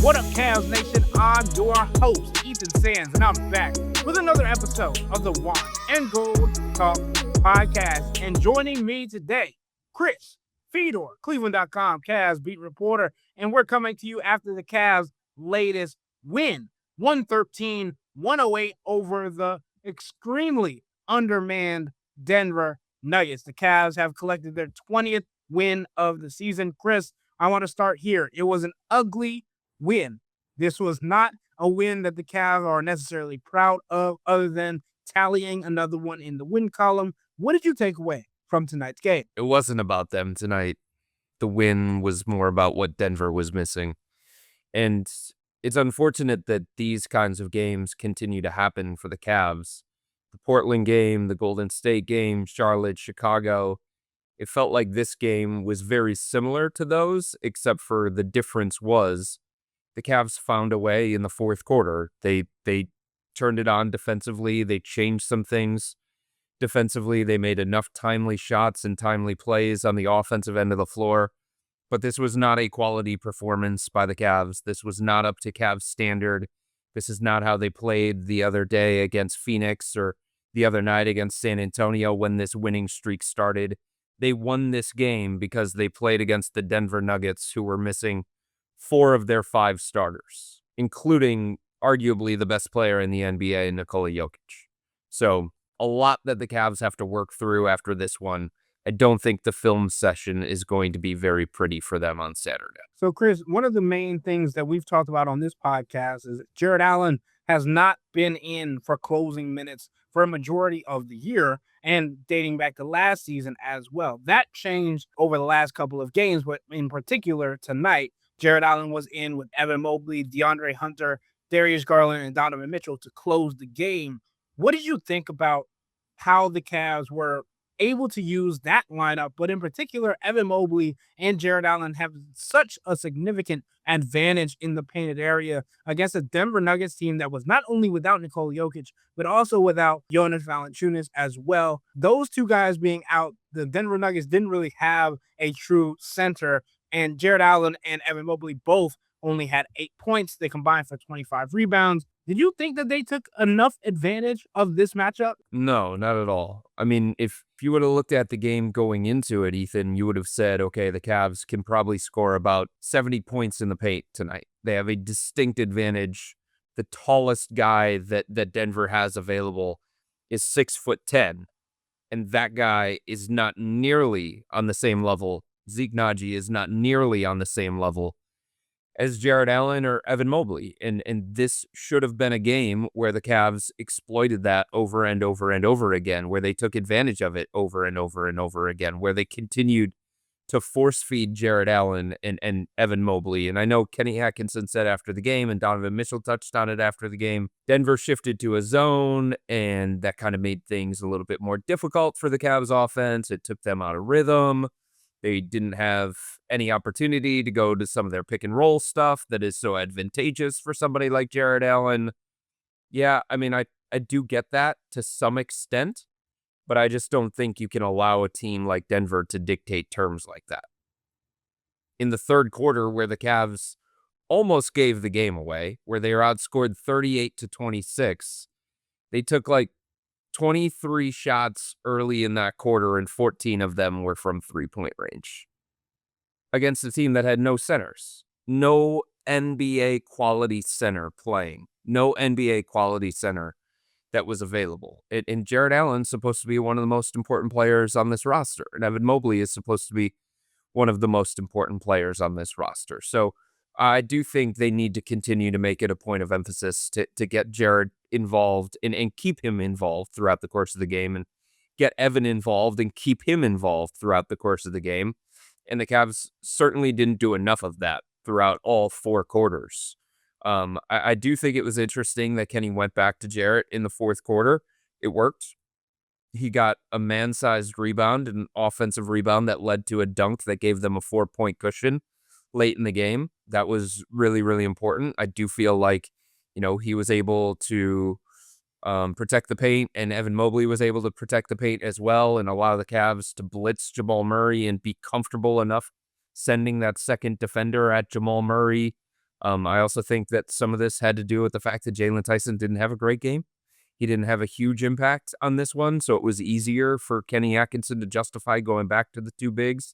What up, Cavs Nation? I'm your host, Ethan Sands, and I'm back with another episode of the Wine and Gold Talk podcast. And joining me today, Chris Fedor, cleveland.com Cavs beat reporter, and we're coming to you after the Cavs' latest win, 113-108 over the extremely undermanned Denver Nuggets. The Cavs have collected their 20th win of the season. Chris, I want to start here. It was an ugly win. This was not a win that the Cavs are necessarily proud of, other than tallying another one in the win column. What did you take away from tonight's game? It wasn't about them tonight. The win was more about what Denver was missing. And it's unfortunate that these kinds of games continue to happen for the Cavs. The Portland game, the Golden State game, Charlotte, Chicago. It felt like this game was very similar to those, except for the difference was the Cavs found a way in the fourth quarter. They turned it on defensively. They changed some things defensively. They made enough timely shots and timely plays on the offensive end of the floor. But this was not a quality performance by the Cavs. This was not up to Cavs standard. This is not how they played the other day against Phoenix or the other night against San Antonio when this winning streak started. They won this game because they played against the Denver Nuggets, who were missing 4 of their 5 starters, including arguably the best player in the NBA, Nikola Jokic. So a lot that the Cavs have to work through after this one. I don't think the film session is going to be very pretty for them on Saturday. So, Chris, one of the main things that we've talked about on this podcast is that Jarrett Allen has not been in for closing minutes for a majority of the year, and dating back to last season as well. That changed over the last couple of games, but in particular tonight, Jarrett Allen was in with Evan Mobley, DeAndre Hunter, Darius Garland, and Donovan Mitchell to close the game. What did you think about how the Cavs were able to use that lineup, but in particular, Evan Mobley and Jarrett Allen have such a significant advantage in the painted area against a Denver Nuggets team that was not only without Nikola Jokic, but also without Jonas Valanciunas as well. Those two guys being out, the Denver Nuggets didn't really have a true center, and Jarrett Allen and Evan Mobley both only had 8 points. They combined for 25 rebounds. Did you think that they took enough advantage of this matchup? No, not at all. I mean, if you would have looked at the game going into it, Ethan, you would have said, okay, the Cavs can probably score about 70 points in the paint tonight. They have a distinct advantage. The tallest guy that Denver has available is 6'10", and that guy is not nearly on the same level. Zeke Naji is not nearly on the same level as Jarrett Allen or Evan Mobley. And this should have been a game where the Cavs exploited that over and over and over again, where they took advantage of it over and over and over again, where they continued to force feed Jarrett Allen and Evan Mobley. And I know Kenny Atkinson said after the game, and Donovan Mitchell touched on it after the game, Denver shifted to a zone, and that kind of made things a little bit more difficult for the Cavs offense. It took them out of rhythm. They didn't have any opportunity to go to some of their pick and roll stuff that is so advantageous for somebody like Jarrett Allen. Yeah, I mean, I do get that to some extent, but I just don't think you can allow a team like Denver to dictate terms like that. In the third quarter, where the Cavs almost gave the game away, where they were outscored 38-26, they took like 23 shots early in that quarter, and 14 of them were from three-point range against a team that had no centers, no NBA quality center playing, no NBA quality center that was available. And Jarrett Allen's supposed to be one of the most important players on this roster, and Evan Mobley is supposed to be one of the most important players on this roster. So I do think they need to continue to make it a point of emphasis to get Jarrett involved and keep him involved throughout the course of the game, and get Evan involved and keep him involved throughout the course of the game. And the Cavs certainly didn't do enough of that throughout all 4 quarters. I do think it was interesting that Kenny went back to Jarrett in the fourth quarter. It worked. He got a man-sized rebound, an offensive rebound that led to a dunk that gave them a 4-point cushion late in the game. That was really, really important. I do feel like, he was able to protect the paint, and Evan Mobley was able to protect the paint as well, and allow the Cavs to blitz Jamal Murray and be comfortable enough sending that second defender at Jamal Murray I also think that some of this had to do with the fact that Jalen Tyson didn't have a great game. He didn't have a huge impact on this one, so it was easier for Kenny Atkinson to justify going back to the two bigs.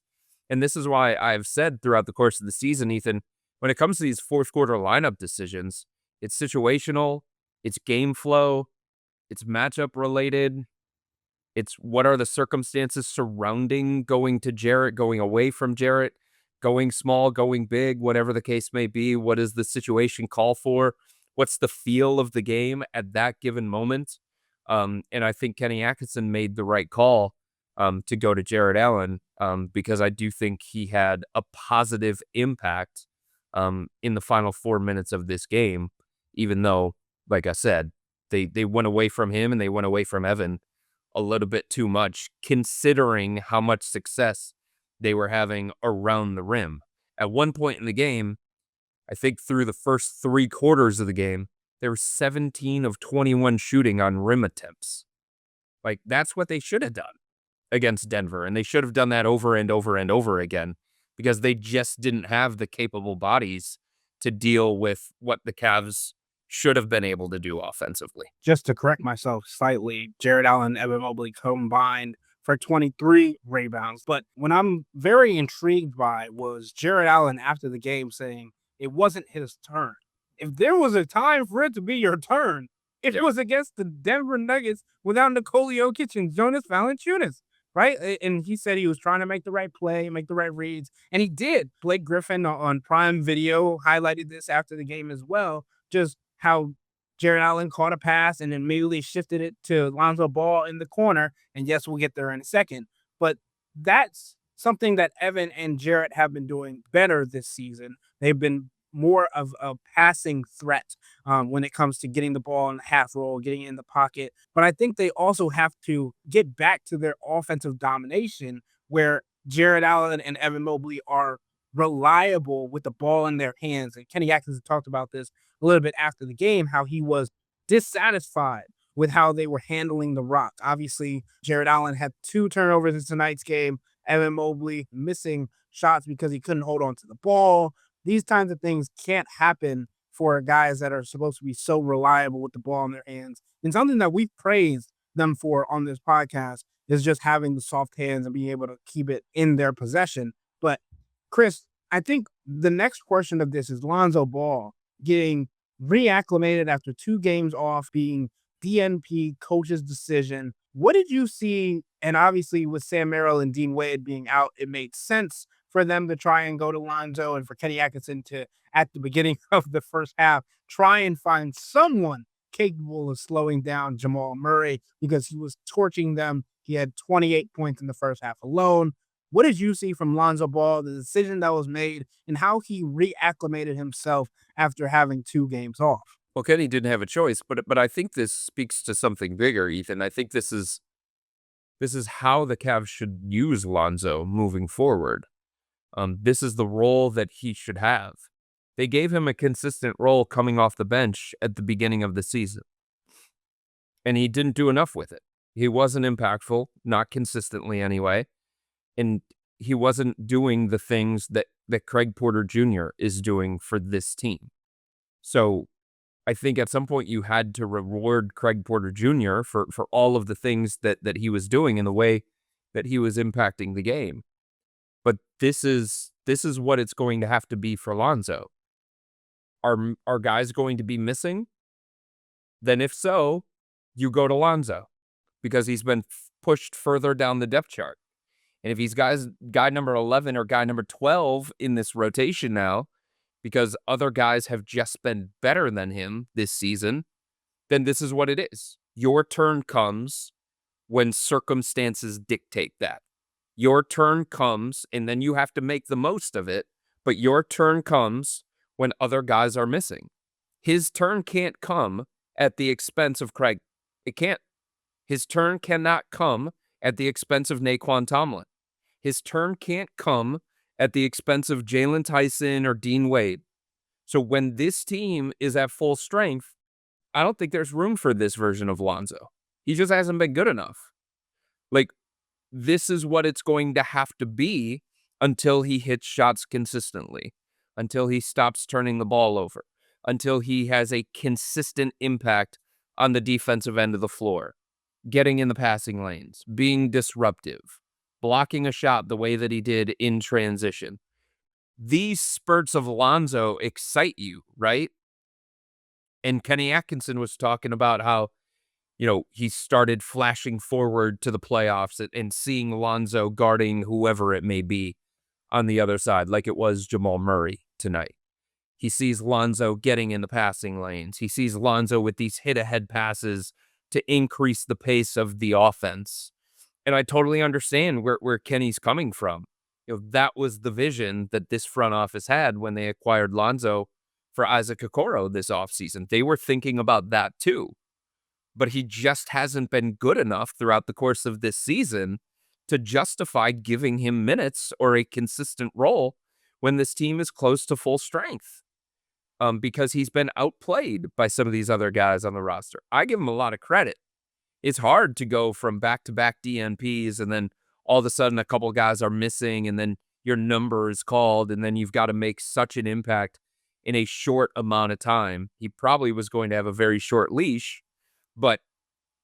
And this is why I've said throughout the course of the season, Ethan, when it comes to these fourth quarter lineup decisions, it's situational, it's game flow, it's matchup related, it's what are the circumstances surrounding going to Jarrett, going away from Jarrett, going small, going big, whatever the case may be. What does the situation call for? What's the feel of the game at that given moment? And I think Kenny Atkinson made the right call to go to Jarrett Allen because I do think he had a positive impact in the final 4 minutes of this game, even though, like I said, they went away from him and they went away from Evan a little bit too much, considering how much success they were having around the rim. At one point in the game, I think through the first 3 quarters of the game, there were 17 of 21 shooting on rim attempts. Like, that's what they should have done against Denver, and they should have done that over and over and over again because they just didn't have the capable bodies to deal with what the Cavs should have been able to do offensively. Just to correct myself slightly, Jarrett Allen and Evan Mobley combined for 23 rebounds. But what I'm very intrigued by was Jarrett Allen after the game saying it wasn't his turn. If there was a time for it to be your turn, it was against the Denver Nuggets without Nikola Jokic and Jonas Valanciunas, right? And he said he was trying to make the right play, make the right reads, and he did. Blake Griffin on Prime Video highlighted this after the game as well, just how Jarrett Allen caught a pass and immediately shifted it to Lonzo Ball in the corner. And yes, we'll get there in a second. But that's something that Evan and Jarrett have been doing better this season. They've been more of a passing threat when it comes to getting the ball in the half roll, getting in the pocket. But I think they also have to get back to their offensive domination where Jarrett Allen and Evan Mobley are reliable with the ball in their hands. And Kenny Atkinson talked about this a little bit after the game, how he was dissatisfied with how they were handling the rock. Obviously, Jarrett Allen had 2 turnovers in tonight's game. Evan Mobley missing shots because he couldn't hold on to the ball. These kinds of things can't happen for guys that are supposed to be so reliable with the ball in their hands. And something that we've praised them for on this podcast is just having the soft hands and being able to keep it in their possession. But Chris, I think the next portion of this is Lonzo Ball getting reacclimated after 2 games off, being DNP, coach's decision. What did you see? And obviously, with Sam Merrill and Dean Wade being out, it made sense for them to try and go to Lonzo and for Kenny Atkinson to, at the beginning of the first half, try and find someone capable of slowing down Jamal Murray because he was torching them. He had 28 points in the first half alone. What did you see from Lonzo Ball, the decision that was made, and how he reacclimated himself after having 2 games off? Well, Kenny didn't have a choice, but I think this speaks to something bigger, Ethan. I think this is how the Cavs should use Lonzo moving forward. This is the role that he should have. They gave him a consistent role coming off the bench at the beginning of the season, and he didn't do enough with it. He wasn't impactful, not consistently anyway, and he wasn't doing the things that Craig Porter Jr. is doing for this team. So I think at some point you had to reward Craig Porter Jr. for all of the things that he was doing in the way that he was impacting the game. But this is what it's going to have to be for Lonzo. Are guys going to be missing? Then if so, you go to Lonzo because he's been pushed further down the depth chart. And if he's guy number 11 or guy number 12 in this rotation now, because other guys have just been better than him this season, then this is what it is. Your turn comes when circumstances dictate that. Your turn comes, and then you have to make the most of it, but your turn comes when other guys are missing. His turn can't come at the expense of Craig. It can't. His turn cannot come at the expense of Naquan Tomlin. His turn can't come at the expense of Jalen Tyson or Dean Wade. So when this team is at full strength, I don't think there's room for this version of Lonzo. He just hasn't been good enough. Like, this is what it's going to have to be until he hits shots consistently, until he stops turning the ball over, until he has a consistent impact on the defensive end of the floor, getting in the passing lanes, being disruptive, blocking a shot the way that he did in transition. These spurts of Lonzo excite you, right? And Kenny Atkinson was talking about how, he started flashing forward to the playoffs and seeing Lonzo guarding whoever it may be on the other side, like it was Jamal Murray tonight. He sees Lonzo getting in the passing lanes. He sees Lonzo with these hit-ahead passes to increase the pace of the offense. And I totally understand where Kenny's coming from. That was the vision that this front office had when they acquired Lonzo for Isaac Okoro this offseason. They were thinking about that too. But he just hasn't been good enough throughout the course of this season to justify giving him minutes or a consistent role when this team is close to full strength. Because he's been outplayed by some of these other guys on the roster. I give him a lot of credit. It's hard to go from back-to-back DNPs and then all of a sudden a couple guys are missing and then your number is called and then you've got to make such an impact in a short amount of time. He probably was going to have a very short leash, but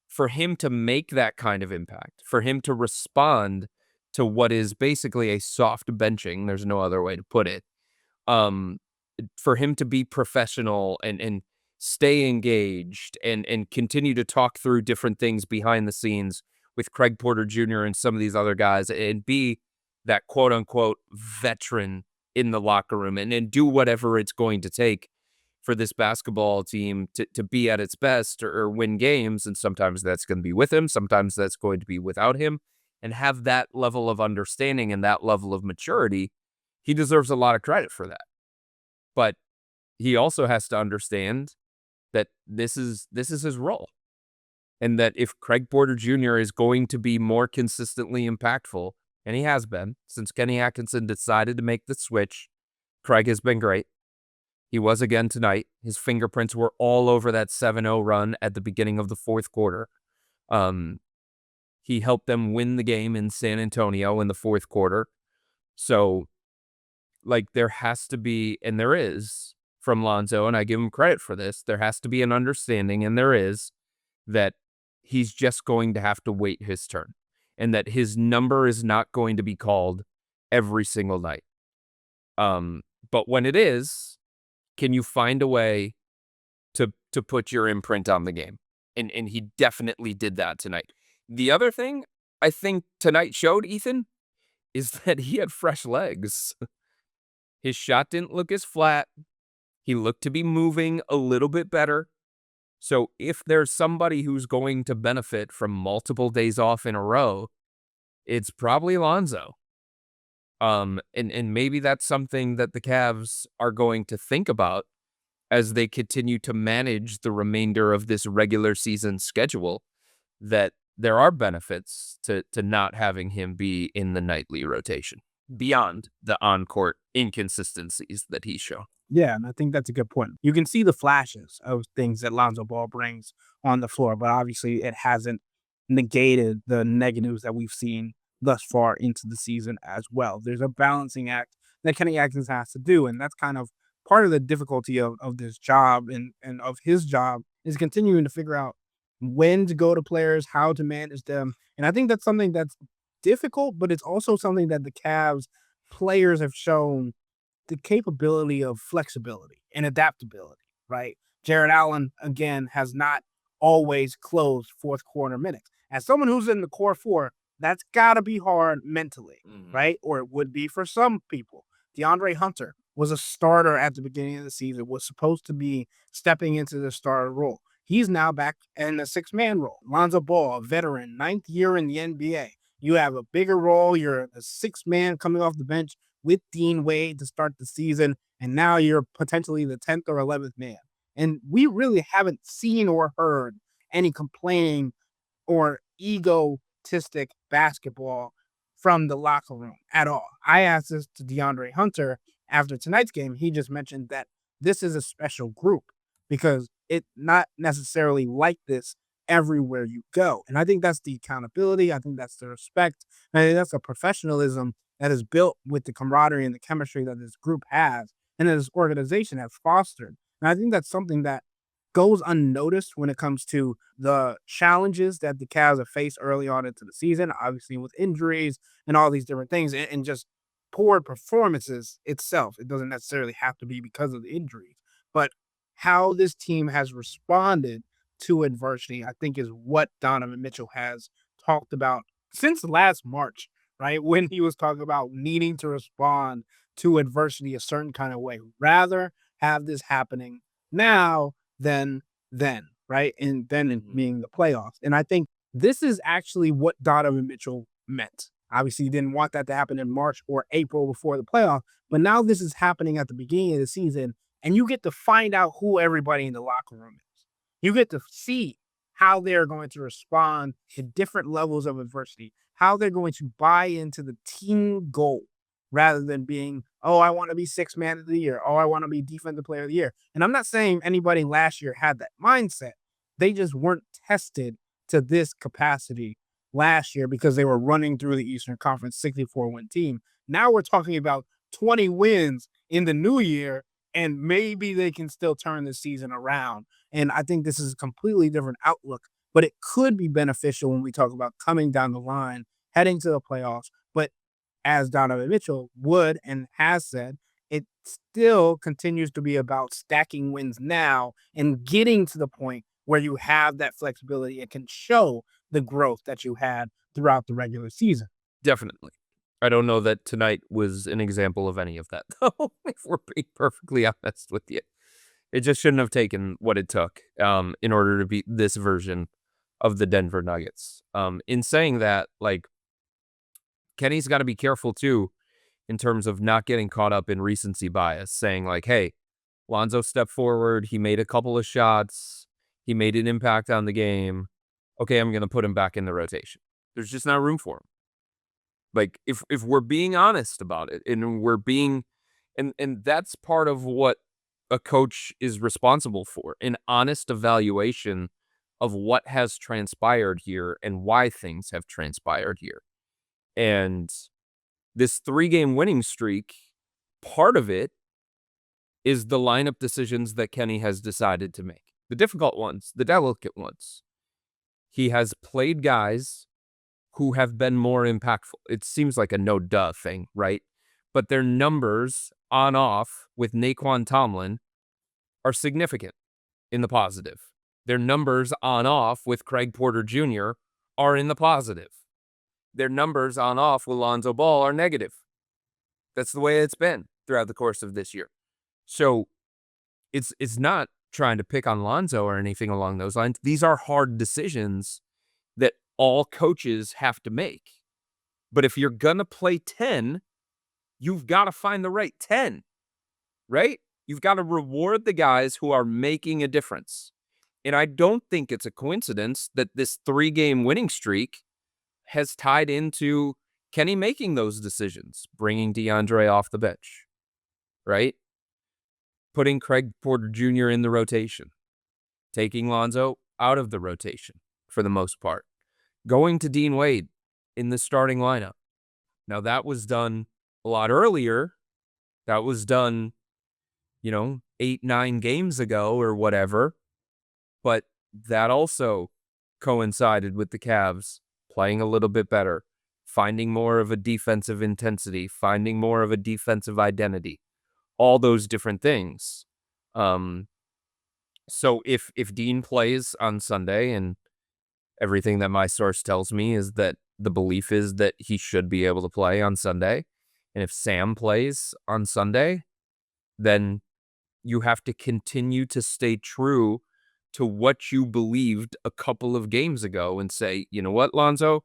for him to make that kind of impact, for him to respond to what is basically a soft benching, there's no other way to put it, for him to be professional and stay engaged and continue to talk through different things behind the scenes with Craig Porter Jr. and some of these other guys and be that quote unquote veteran in the locker room and do whatever it's going to take for this basketball team to be at its best or win games. And sometimes that's going to be with him. Sometimes that's going to be without him, and have that level of understanding and that level of maturity. He deserves a lot of credit for that. But he also has to understand that this is his role. And that if Craig Porter Jr. is going to be more consistently impactful, and he has been since Kenny Atkinson decided to make the switch, Craig has been great. He was again tonight. His fingerprints were all over that 7-0 run at the beginning of the fourth quarter. He helped them win the game in San Antonio in the fourth quarter. So, there has to be, and there is, from Lonzo, and I give him credit for this, there has to be an understanding, and there is, that he's just going to have to wait his turn, and that his number is not going to be called every single night. But when it is, can you find a way to put your imprint on the game? And he definitely did that tonight. The other thing I think tonight showed, Ethan, is that he had fresh legs. His shot didn't look as flat. He looked to be moving a little bit better. So if there's somebody who's going to benefit from multiple days off in a row, it's probably Lonzo. And maybe that's something that the Cavs are going to think about as they continue to manage the remainder of this regular season schedule, that there are benefits to not having him be in the nightly rotation beyond the on-court inconsistencies that he's shown. Yeah, and I think that's a good point. You can see the flashes of things that Lonzo Ball brings on the floor, but obviously it hasn't negated the negatives that we've seen thus far into the season as well. There's a balancing act that Kenny Atkinson has to do, and that's kind of part of the difficulty of this job and of his job is continuing to figure out when to go to players, how to manage them. And I think that's something that's difficult, but it's also something that the Cavs players have shown the capability of flexibility and adaptability, right? Jared Allen, again, has not always closed fourth quarter minutes. As someone who's in the core four, that's got to be hard mentally, right? Or it would be for some people. DeAndre Hunter was a starter at the beginning of the season, was supposed to be stepping into the starter role. He's now back in the six-man role. Lonzo Ball, a veteran, 9th year in the NBA. You have a bigger role. You're a six-man coming off the bench with Dean Wade to start the season, and now you're potentially the 10th or 11th man. And we really haven't seen or heard any complaining or egotistic basketball from the locker room at all. I asked this to DeAndre Hunter after tonight's game. He just mentioned that this is a special group because it's not necessarily like this everywhere you go. And I think that's the accountability. I think that's the respect. I think that's the professionalism that is built with the camaraderie and the chemistry that this group has and this organization has fostered. And I think that's something that goes unnoticed when it comes to the challenges that the Cavs have faced early on into the season, obviously with injuries and all these different things, and just poor performances itself. It doesn't necessarily have to be because of the injuries, but how this team has responded to adversity, I think, is what Donovan Mitchell has talked about since last March, right? When he was talking about needing to respond to adversity a certain kind of way, rather have this happening now than then, right? And then it being the playoffs. And I think this is actually what Donovan Mitchell meant. Obviously, he didn't want that to happen in March or April before the playoff, but now this is happening at the beginning of the season, and you get to find out who everybody in the locker room is. You get to see how they're going to respond to different levels of adversity, how they're going to buy into the team goal rather than being, oh, I want to be sixth man of the year. Oh, I want to be defensive player of the year. And I'm not saying anybody last year had that mindset. They just weren't tested to this capacity last year because they were running through the Eastern Conference 64-win team. Now we're talking about 20 wins in the new year, and maybe they can still turn the season around. And I think this is a completely different outlook, but it could be beneficial when we talk about coming down the line, heading to the playoffs. But as Donovan Mitchell would and has said, it still continues to be about stacking wins now and getting to the point where you have that flexibility and can show the growth that you had throughout the regular season. Definitely. I don't know that tonight was an example of any of that, though, if we're being perfectly honest with you. It just shouldn't have taken what it took in order to beat this version of the Denver Nuggets. In saying that, like, Kenny's got to be careful, too, in terms of not getting caught up in recency bias, saying, like, hey, Lonzo stepped forward, he made a couple of shots, he made an impact on the game. Okay, I'm going to put him back in the rotation. There's just not room for him. Like, if we're being honest about it, and we're being, and that's part of what a coach is responsible for, an honest evaluation of what has transpired here and why things have transpired here. And this 3-game winning streak, part of it is the lineup decisions that Kenny has decided to make. The difficult ones, the delicate ones. He has played guys who have been more impactful. It seems like a no-duh thing, right? But their numbers on-off with Naquan Tomlin are significant in the positive. Their numbers on-off with Craig Porter Jr. are in the positive. Their numbers on-off with Lonzo Ball are negative. That's the way it's been throughout the course of this year. So it's not trying to pick on Lonzo or anything along those lines. These are hard decisions that all coaches have to make. But if you're going to play 10, you've got to find the right 10, right? You've got to reward the guys who are making a difference. And I don't think it's a coincidence that this 3-game winning streak has tied into Kenny making those decisions, bringing DeAndre off the bench, right? Putting Craig Porter Jr. in the rotation, taking Lonzo out of the rotation for the most part, going to Dean Wade in the starting lineup. Now, that was done a lot earlier. That was done, 8-9 games ago or whatever. But that also coincided with the Cavs playing a little bit better, finding more of a defensive intensity, finding more of a defensive identity, all those different things. So if Dean plays on Sunday, and everything that my source tells me is that the belief is that he should be able to play on Sunday, and if Sam plays on Sunday, then you have to continue to stay true to what you believed a couple of games ago and say, you know what, Lonzo,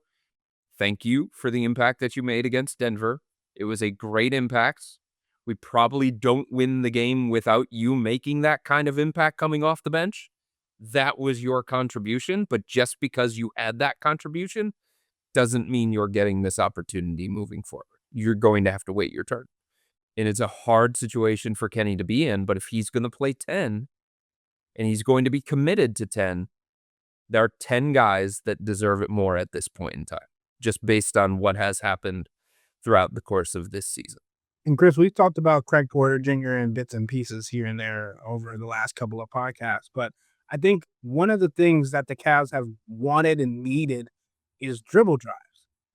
thank you for the impact that you made against Denver. It was a great impact. We probably don't win the game without you making that kind of impact coming off the bench. That was your contribution, but just because you had that contribution doesn't mean you're getting this opportunity moving forward. You're going to have to wait your turn. And it's a hard situation for Kenny to be in, but if he's going to play 10 and he's going to be committed to 10, there are 10 guys that deserve it more at this point in time, just based on what has happened throughout the course of this season. And Chris, we've talked about Craig Porter Jr. in bits and pieces here and there over the last couple of podcasts, but I think one of the things that the Cavs have wanted and needed is dribble drives,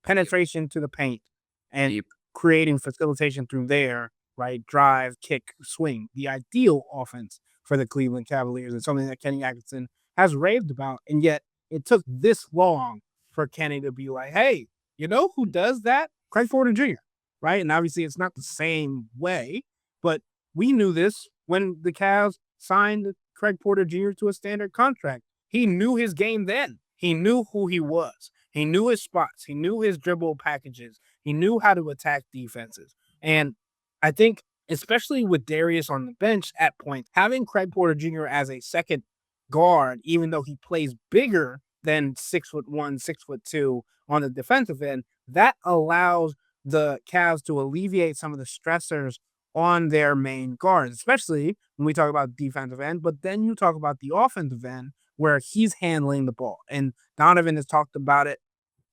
Yep. penetration to the paint, and Deep. creating facilitation through there, right? Drive, kick, swing, the ideal offense for the Cleveland Cavaliers, and something that Kenny Atkinson has raved about. And yet it took this long for Kenny to be like, hey, you know who does that? Craig Porter Jr., right? And obviously it's not the same way, but we knew this when the Cavs signed Craig Porter Jr. to a standard contract. He knew his game then. He knew who he was. He knew his spots. He knew his dribble packages. He knew how to attack defenses. And I think, especially with Darius on the bench at points, having Craig Porter Jr. as a second guard, even though he plays bigger than 6'1", 6'2" on the defensive end, that allows the Cavs to alleviate some of the stressors on their main guards, especially when we talk about defensive end. But then you talk about the offensive end where he's handling the ball. And Donovan has talked about it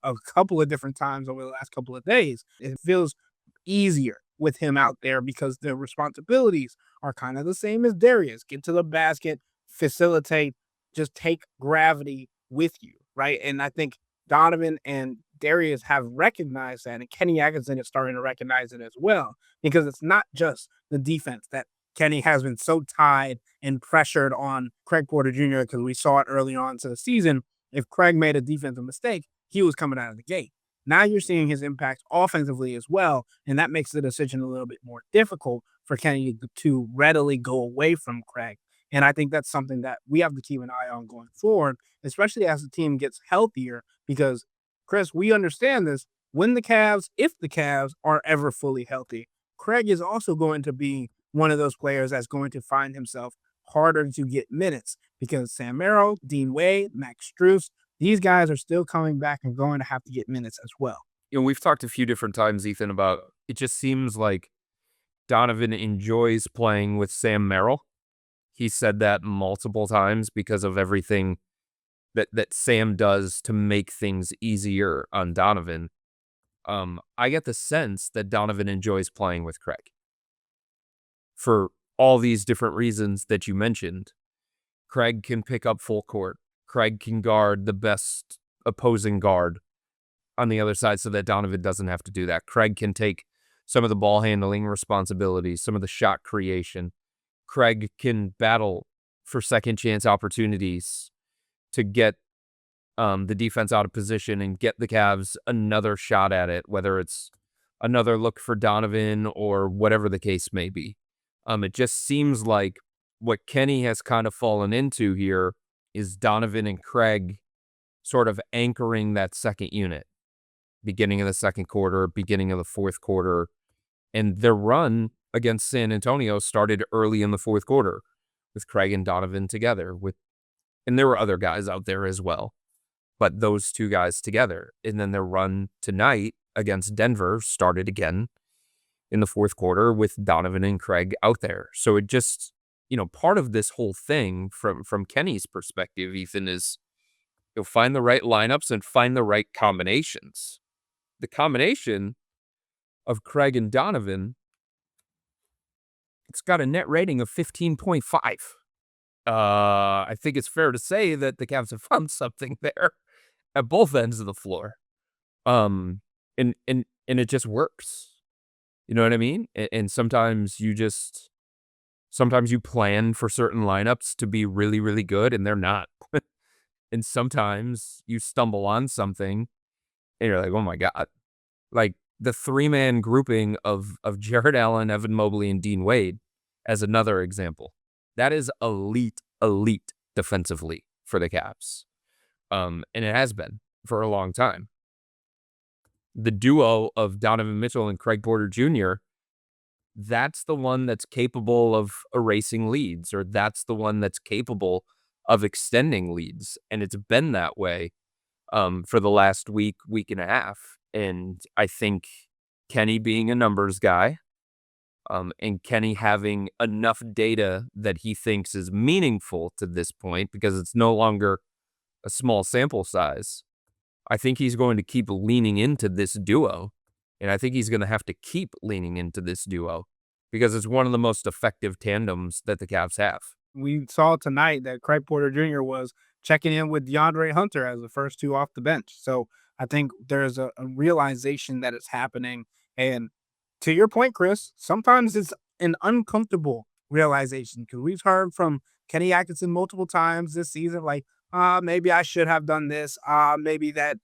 a couple of different times over the last couple of days. It feels easier with him out there because the responsibilities are kind of the same as Darius. Get to the basket, facilitate, just take gravity with you, right? And I think Donovan and Darius have recognized that, and Kenny Atkinson is starting to recognize it as well, because it's not just the defense that Kenny has been so tied and pressured on Craig Porter Jr. because we saw it early on to the season. If Craig made a defensive mistake, he was coming out of the gate. Now you're seeing his impact offensively as well, and that makes the decision a little bit more difficult for Kenny to readily go away from Craig. And I think that's something that we have to keep an eye on going forward, especially as the team gets healthier, because Chris, we understand this. When the Cavs, if the Cavs are ever fully healthy, Craig is also going to be one of those players that's going to find himself harder to get minutes because Sam Merrill, Dean Wade, Max Strus, these guys are still coming back and going to have to get minutes as well. We've talked a few different times, Ethan, about it just seems like Donovan enjoys playing with Sam Merrill. He said that multiple times because of everything that Sam does to make things easier on Donovan. I get the sense that Donovan enjoys playing with Craig for all these different reasons that you mentioned. Craig can pick up full court. Craig can guard the best opposing guard on the other side so that Donovan doesn't have to do that. Craig can take some of the ball handling responsibilities, some of the shot creation. Craig can battle for second chance opportunities to get the defense out of position and get the Cavs another shot at it, whether it's another look for Donovan or whatever the case may be. It just seems like what Kenny has kind of fallen into here is Donovan and Craig sort of anchoring that second unit, beginning of the second quarter, beginning of the fourth quarter. And their run against San Antonio started early in the fourth quarter with Craig and Donovan together. And there were other guys out there as well, but those two guys together. And then their run tonight against Denver started again in the fourth quarter with Donovan and Craig out there. So it just, part of this whole thing from Kenny's perspective, Ethan, is you'll find the right lineups and find the right combinations. The combination of Craig and Donovan, it's got a net rating of 15.5. I think it's fair to say that the Cavs have found something there at both ends of the floor. And it just works. You know what I mean? And sometimes you plan for certain lineups to be really, really good and they're not. And sometimes you stumble on something and you're like, oh my God. Like the 3-man grouping of Jared Allen, Evan Mobley, and Dean Wade as another example. That is elite defensively for the Cavs. And it has been for a long time. The duo of Donovan Mitchell and Craig Porter Jr., that's the one that's capable of erasing leads, or that's the one that's capable of extending leads. And it's been that way for the last week and a half. And I think Kenny being a numbers guy, and Kenny having enough data that he thinks is meaningful to this point, because it's no longer a small sample size, I think he's going to keep leaning into this duo And I think he's going to have to keep leaning into this duo because it's one of the most effective tandems that the Cavs have. We saw tonight that Craig Porter Jr. was checking in with DeAndre Hunter as the first two off the bench. So I think there's a realization that it's happening. And to your point, Chris, sometimes it's an uncomfortable realization because we've heard from Kenny Atkinson multiple times this season, like, maybe I should have done this. Maybe that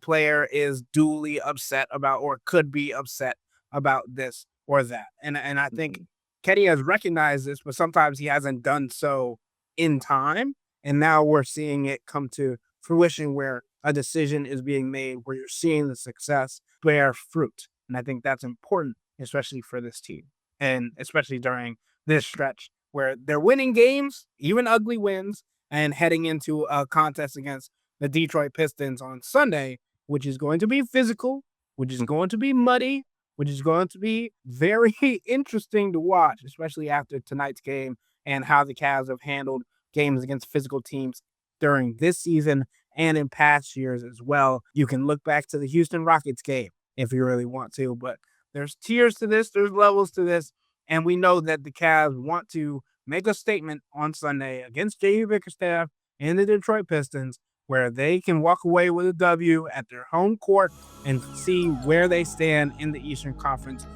player is duly upset about or could be upset about this or that. And I think Kenny has recognized this, but sometimes he hasn't done so in time. And now we're seeing it come to fruition where a decision is being made, where you're seeing the success bear fruit. And I think that's important, especially for this team. And especially during this stretch where they're winning games, even ugly wins, and heading into a contest against the Detroit Pistons on Sunday, which is going to be physical, which is going to be muddy, which is going to be very interesting to watch, especially after tonight's game and how the Cavs have handled games against physical teams during this season and in past years as well. You can look back to the Houston Rockets game if you really want to, but there's tiers to this, there's levels to this, and we know that the Cavs want to make a statement on Sunday against J.B. Bickerstaff and the Detroit Pistons where they can walk away with a W at their home court and see where they stand in the Eastern Conference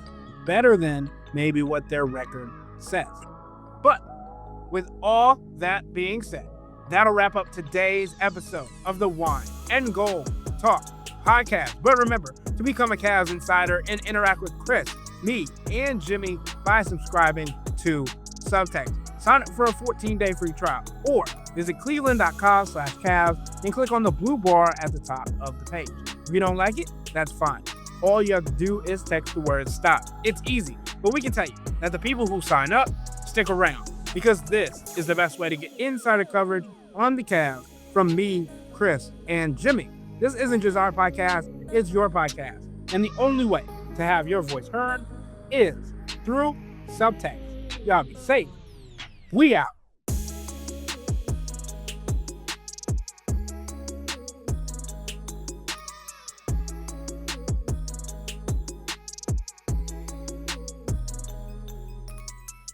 better than maybe what their record says. But with all that being said, that'll wrap up today's episode of the Wine and Gold Talk podcast. But remember to become a Cavs insider and interact with Chris, me, and Jimmy by subscribing to Subtext. Sign up for a 14-day free trial or visit cleveland.com/Cavs and click on the blue bar at the top of the page. If you don't like it, that's fine. All you have to do is text the word STOP. It's easy, but we can tell you that the people who sign up stick around because this is the best way to get insider coverage on the Cavs from me, Chris, and Jimmy. This isn't just our podcast, it's your podcast. And the only way to have your voice heard is through Subtext. Y'all be safe. We out.